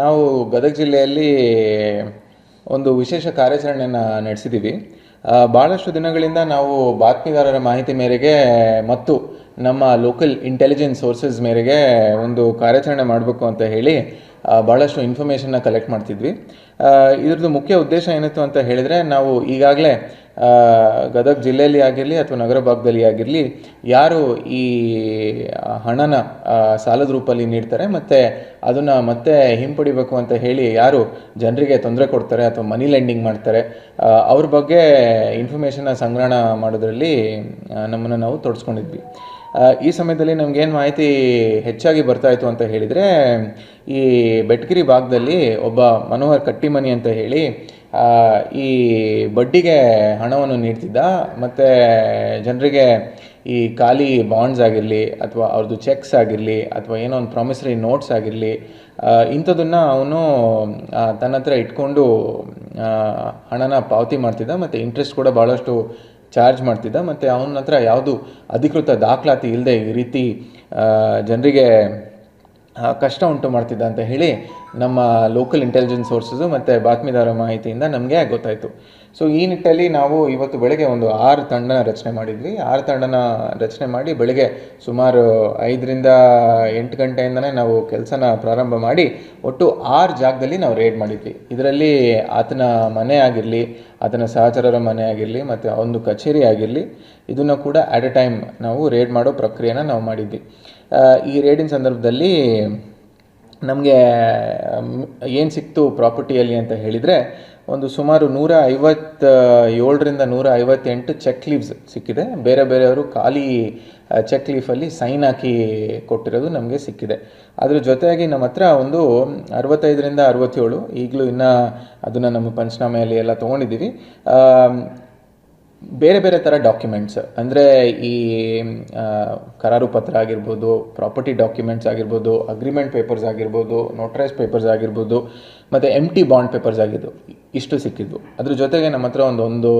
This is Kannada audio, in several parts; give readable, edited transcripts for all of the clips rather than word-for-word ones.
ನಾವು ಗದಗ ಜಿಲ್ಲೆಯಲ್ಲಿ ಒಂದು ವಿಶೇಷ ಕಾರ್ಯಾಚರಣೆಯನ್ನು ನಡೆಸಿದ್ದೀವಿ. ಭಾಳಷ್ಟು ದಿನಗಳಿಂದ ನಾವು ಬಾತ್ಮೀದಾರರ ಮಾಹಿತಿ ಮೇರೆಗೆ ಮತ್ತು ನಮ್ಮ ಲೋಕಲ್ ಇಂಟೆಲಿಜೆನ್ಸ್ ಸೋರ್ಸಸ್ ಮೇರೆಗೆ ಒಂದು ಕಾರ್ಯಾಚರಣೆ ಮಾಡಬೇಕು ಅಂತ ಹೇಳಿ ಭಾಳಷ್ಟು ಇನ್ಫಾರ್ಮೇಷನ್ನ ಕಲೆಕ್ಟ್ ಮಾಡ್ತಿದ್ವಿ. ಇದ್ರದ್ದು ಮುಖ್ಯ ಉದ್ದೇಶ ಏನಿತ್ತು ಅಂತ ಹೇಳಿದರೆ, ನಾವು ಈಗಾಗಲೇ ಗದಗ ಜಿಲ್ಲೆಯಲ್ಲಿ ಆಗಿರಲಿ ಅಥವಾ ನಗರ ಭಾಗದಲ್ಲಿ ಆಗಿರಲಿ ಯಾರು ಈ ಹಣನ ಸಾಲದ ರೂಪದಲ್ಲಿ ನೀಡ್ತಾರೆ ಮತ್ತು ಅದನ್ನು ಮತ್ತೆ ಹಿಂಪಡಿಬೇಕು ಅಂತ ಹೇಳಿ ಯಾರು ಜನರಿಗೆ ತೊಂದರೆ ಕೊಡ್ತಾರೆ ಅಥವಾ ಮನಿ ಲೆಂಡಿಂಗ್ ಮಾಡ್ತಾರೆ, ಅವ್ರ ಬಗ್ಗೆ ಇನ್ಫಾರ್ಮೇಷನ್ನ ಸಂಗ್ರಹಣ ಮಾಡೋದ್ರಲ್ಲಿ ನಮ್ಮನ್ನು ನಾವು ತೊಡಸ್ಕೊಂಡಿದ್ವಿ. ಈ ಸಮಯದಲ್ಲಿ ನಮಗೇನು ಮಾಹಿತಿ ಹೆಚ್ಚಾಗಿ ಬರ್ತಾಯಿತ್ತು ಅಂತ ಹೇಳಿದರೆ, ಈ ಬೆಟ್ಗಿರಿ ಭಾಗದಲ್ಲಿ ಒಬ್ಬ ಮನೋಹರ್ ಕಟ್ಟಿಮನಿ ಅಂತ ಹೇಳಿ ಈ ಬಡ್ಡಿಗೆ ಹಣವನ್ನು ನೀಡ್ತಿದ್ದ. ಮತ್ತು ಜನರಿಗೆ ಈ ಖಾಲಿ ಬಾಂಡ್ಸ್ ಆಗಿರಲಿ ಅಥವಾ ಅವ್ರದ್ದು ಚೆಕ್ಸ್ ಆಗಿರಲಿ ಅಥವಾ ಏನೋ ಒಂದು ಪ್ರಾಮಿಸರಿ ನೋಟ್ಸ್ ಆಗಿರಲಿ, ಇಂಥದನ್ನು ಅವನು ತನ್ನ ಹತ್ರ ಇಟ್ಕೊಂಡು ಹಣನ ಪಾವತಿ ಮಾಡ್ತಿದ್ದ. ಮತ್ತು ಇಂಟ್ರೆಸ್ಟ್ ಕೂಡ ಭಾಳಷ್ಟು ಚಾರ್ಜ್ ಮಾಡ್ತಿದ್ದ. ಮತ್ತು ಅವನ ಹತ್ರ ಯಾವುದು ಅಧಿಕೃತ ದಾಖಲಾತಿ ಇಲ್ಲದೆ ಈ ರೀತಿ ಜನರಿಗೆ ಕಷ್ಟ ಉಂಟು ಮಾಡ್ತಿದ್ದ ಅಂತ ಹೇಳಿ ನಮ್ಮ ಲೋಕಲ್ ಇಂಟೆಲಿಜೆನ್ಸ್ ಸೋರ್ಸಸ್ಸು ಮತ್ತು ಬಾತ್ಮೀದಾರ ಮಾಹಿತಿಯಿಂದ ನಮಗೆ ಗೊತ್ತಾಯಿತು. ಸೊ ಈ ನಿಟ್ಟಲ್ಲಿ ನಾವು ಇವತ್ತು ಬೆಳಗ್ಗೆ ಒಂದು 6 ತಂಡನ ರಚನೆ ಮಾಡಿದ್ವಿ. 6 ತಂಡನ ರಚನೆ ಮಾಡಿ ಬೆಳಗ್ಗೆ ಸುಮಾರು 5ರಿಂದ 8 ಗಂಟೆಯಿಂದನೇ ನಾವು ಕೆಲಸನ ಪ್ರಾರಂಭ ಮಾಡಿ ಒಟ್ಟು 6 ಜಾಗದಲ್ಲಿ ನಾವು ರೇಡ್ ಮಾಡಿದ್ವಿ. ಇದರಲ್ಲಿ ಆತನ ಮನೆ ಆಗಿರಲಿ, ಆತನ ಸಹಚರರ ಮನೆ ಆಗಿರಲಿ ಮತ್ತು ಒಂದು ಕಚೇರಿ ಆಗಿರಲಿ, ಇದನ್ನು ಕೂಡ ಅಟ್ ಎ ಟೈಮ್ ನಾವು ರೇಡ್ ಮಾಡೋ ಪ್ರಕ್ರಿಯೆನ ನಾವು ಮಾಡಿದ್ವಿ. ಈ ರೇಡಿನ ಸಂದರ್ಭದಲ್ಲಿ ನಮಗೆ ಏನು ಸಿಕ್ತು ಪ್ರಾಪರ್ಟಿಯಲ್ಲಿ ಅಂತ ಹೇಳಿದರೆ, ಒಂದು ಸುಮಾರು 157ರಿಂದ 158 ಚೆಕ್ ಲೀವ್ಸ್ ಸಿಕ್ಕಿದೆ. ಬೇರೆ ಬೇರೆಯವರು ಖಾಲಿ ಚೆಕ್ ಲೀಫಲ್ಲಿ ಸೈನ್ ಹಾಕಿ ಕೊಟ್ಟಿರೋದು ನಮಗೆ ಸಿಕ್ಕಿದೆ. ಅದ್ರ ಜೊತೆಯಾಗಿ ನಮ್ಮ ಹತ್ರ ಒಂದು 65ರಿಂದ 67, ಈಗಲೂ ಇನ್ನೂ ಅದನ್ನು ನಮ್ಮ ಪಂಚನಾಮೆಯಲ್ಲಿ ಎಲ್ಲ ತೊಗೊಂಡಿದ್ದೀವಿ, ಬೇರೆ ಬೇರೆ ಥರ ಡಾಕ್ಯುಮೆಂಟ್ಸ್, ಅಂದರೆ ಈ ಕರಾರು ಪತ್ರ ಆಗಿರ್ಬೋದು, ಪ್ರಾಪರ್ಟಿ ಡಾಕ್ಯುಮೆಂಟ್ಸ್ ಆಗಿರ್ಬೋದು, ಅಗ್ರಿಮೆಂಟ್ ಪೇಪರ್ಸ್ ಆಗಿರ್ಬೋದು, ನೋಟ್ರೈಸ್ ಪೇಪರ್ಸ್ ಆಗಿರ್ಬೋದು, ಮತ್ತು ಎಂಟಿ ಬಾಂಡ್ ಪೇಪರ್ಸ್ ಆಗಿದ್ದು ಇಷ್ಟು ಸಿಕ್ಕಿದ್ವು. ಅದ್ರ ಜೊತೆಗೆ ನಮ್ಮ ಹತ್ರ ಒಂದು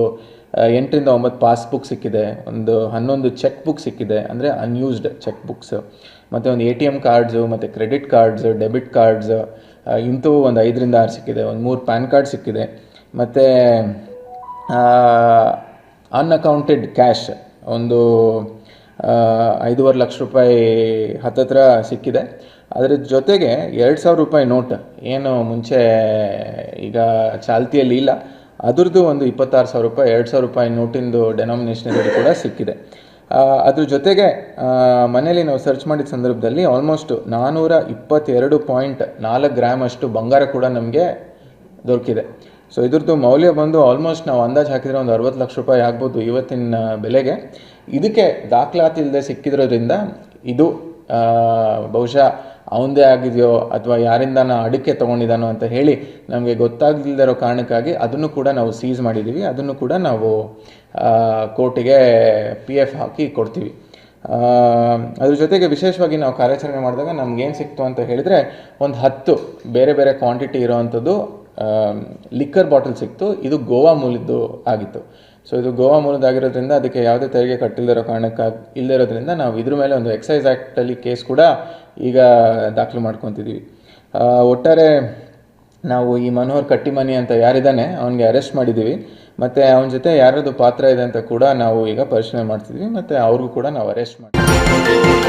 8ರಿಂದ 9 ಪಾಸ್ಬುಕ್ ಸಿಕ್ಕಿದೆ, ಒಂದು 11 ಚೆಕ್ ಬುಕ್ ಸಿಕ್ಕಿದೆ, ಅಂದರೆ ಅನ್ಯೂಸ್ಡ್ ಚೆಕ್ ಬುಕ್ಸ್, ಮತ್ತು ಒಂದು ATM ಕಾರ್ಡ್ಸು ಮತ್ತು ಕ್ರೆಡಿಟ್ ಕಾರ್ಡ್ಸ್, ಡೆಬಿಟ್ ಕಾರ್ಡ್ಸ್ ಇಂಥವು ಒಂದು 5ರಿಂದ 6 ಸಿಕ್ಕಿದೆ, ಒಂದು 3 ಪ್ಯಾನ್ ಕಾರ್ಡ್ ಸಿಕ್ಕಿದೆ, ಮತ್ತು ಅನ್ಅಕೌಂಟೆಡ್ ಕ್ಯಾಶ್ ಒಂದು 5.5 ಲಕ್ಷ ರೂಪಾಯಿ ಹತ್ತತ್ರ ಸಿಕ್ಕಿದೆ. ಅದರ ಜೊತೆಗೆ 2,000 ರೂಪಾಯಿ ನೋಟ್ ಏನು ಮುಂಚೆ ಈಗ ಚಾಲ್ತಿಯಲ್ಲಿ ಇಲ್ಲ, ಅದ್ರದ್ದು ಒಂದು 26,000 ರೂಪಾಯಿ 2,000 ರೂಪಾಯಿ ನೋಟಿಂದು ಡೆನಾಮಿನೇಷನ್ ಕೂಡ ಸಿಕ್ಕಿದೆ. ಅದ್ರ ಜೊತೆಗೆ ಮನೇಲಿ ನಾವು ಸರ್ಚ್ ಮಾಡಿದ ಸಂದರ್ಭದಲ್ಲಿ ಆಲ್ಮೋಸ್ಟ್ 422.4 ಗ್ರಾಮ್ ಅಷ್ಟು ಬಂಗಾರ ಕೂಡ ನಮಗೆ ದೊರಕಿದೆ. ಸೊ ಇದ್ರದ್ದು ಮೌಲ್ಯ ಬಂದು ಆಲ್ಮೋಸ್ಟ್ ನಾವು ಅಂದಾಜು ಹಾಕಿದರೆ ಒಂದು 60 ಲಕ್ಷ ರೂಪಾಯಿ ಆಗ್ಬೋದು ಇವತ್ತಿನ ಬೆಲೆಗೆ. ಇದಕ್ಕೆ ದಾಖಲಾತಿ ಇಲ್ಲದೆ ಸಿಕ್ಕಿದ್ರೋದ್ರಿಂದ ಇದು ಬಹುಶಃ ಅವಂದೇ ಆಗಿದೆಯೋ ಅಥವಾ ಯಾರಿಂದಾನ ಅಡಿಕೆ ತೊಗೊಂಡಿದ್ದಾನೋ ಅಂತ ಹೇಳಿ ನಮಗೆ ಗೊತ್ತಾಗದಿಲ್ಲದಿರೋ ಕಾರಣಕ್ಕಾಗಿ ಅದನ್ನು ಕೂಡ ನಾವು ಸೀಸ್ ಮಾಡಿದ್ದೀವಿ. ಅದನ್ನು ಕೂಡ ನಾವು ಕೋರ್ಟಿಗೆ PF ಹಾಕಿ ಕೊಡ್ತೀವಿ. ಅದ್ರ ಜೊತೆಗೆ ವಿಶೇಷವಾಗಿ ನಾವು ಕಾರ್ಯಾಚರಣೆ ಮಾಡಿದಾಗ ನಮಗೇನು ಸಿಕ್ತು ಅಂತ ಹೇಳಿದರೆ, ಒಂದು 10 ಬೇರೆ ಬೇರೆ ಕ್ವಾಂಟಿಟಿ ಇರೋವಂಥದ್ದು ಲಿಕ್ಕರ್ ಬಾಟಲ್ ಸಿಕ್ತು. ಇದು ಗೋವಾ ಮೂಲದ್ದು ಆಗಿತ್ತು. ಸೊ ಇದು ಗೋವಾ ಮೂಲದಾಗಿರೋದ್ರಿಂದ ಅದಕ್ಕೆ ಯಾವುದೇ ತೆರಿಗೆ ಕಟ್ಟಿಲ್ಲದಿರೋ ಕಾರಣಕ್ಕಾಗಿ ಇಲ್ಲದಿರೋದ್ರಿಂದ ನಾವು ಇದ್ರ ಮೇಲೆ ಒಂದು ಎಕ್ಸೈಸ್ ಆ್ಯಕ್ಟಲ್ಲಿ ಕೇಸ್ ಕೂಡ ಈಗ ದಾಖಲು ಮಾಡ್ಕೊತಿದ್ದೀವಿ. ಒಟ್ಟಾರೆ ನಾವು ಈ ಮನೋಹರ್ ಕಟ್ಟಿಮನಿ ಅಂತ ಯಾರಿದ್ದಾನೆ ಅವನಿಗೆ ಅರೆಸ್ಟ್ ಮಾಡಿದ್ದೀವಿ. ಮತ್ತು ಅವನ ಜೊತೆ ಯಾರದು ಪಾತ್ರ ಇದೆ ಅಂತ ಕೂಡ ನಾವು ಈಗ ಪರಿಶೀಲನೆ ಮಾಡ್ತಿದ್ವಿ. ಮತ್ತು ಅವ್ರಿಗೂ ಕೂಡ ನಾವು ಅರೆಸ್ಟ್ ಮಾಡ್ತೀವಿ.